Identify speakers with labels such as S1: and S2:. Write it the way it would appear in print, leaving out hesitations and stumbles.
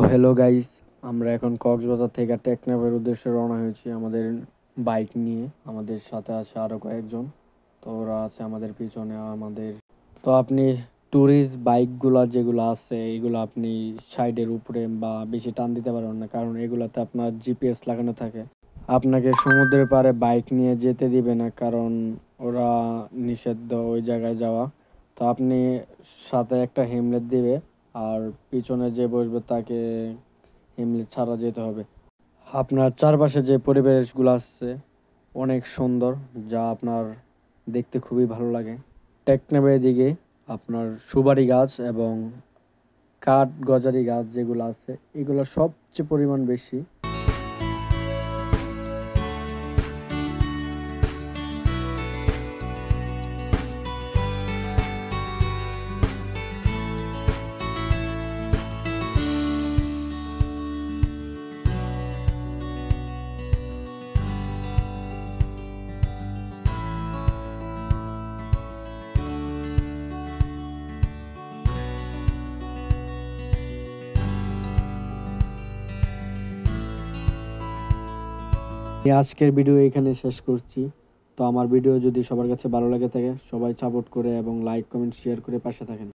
S1: Hello guys, আমরা এখন কক্সবাজার থেকে টেকনাফের উদ্দেশ্যে রওনা হয়েছি আমাদের বাইক নিয়ে। আমাদের সাথে আছে আরো কয়েকজন। তো ওরা আছে আমাদের পিছনে। আপনি ট্যুরিস্ট বাইকগুলা যেগুলো আছে এগুলো আপনি সাইডের উপরে বা বেশি টান দিতে পারবেন না, কারণ এগুলাতে আপনার জিপিএস লাগানো থাকে। আপনাকে সমুদ্রের পাড়ে বাইক নিয়ে যেতে দিবে না, কারণ ওরা নিষিদ্ধ ওই জায়গায় যাওয়া। তো আপনি সাথে একটা হেমলেট দিবে, আর পিছনে যে বসবে তাকে হেমলেট ছাড়া যেতে হবে। আপনার চারপাশে যে পরিবেশগুলো আছে অনেক সুন্দর, যা আপনার দেখতে খুবই ভালো লাগে। টেকনাফের দিকে আপনার সুপারি গাছ এবং কাঠ গজারি গাছ যেগুলো আছে এগুলো সবচেয়ে পরিমাণ বেশি। আজকের ভিডিও এখানে শেষ করছি। তো আমার ভিডিও যদি সবার কাছে ভালো লাগে থাকে, সবাই সাপোর্ট করে এবং লাইক কমেন্ট শেয়ার করে পাশে থাকেন।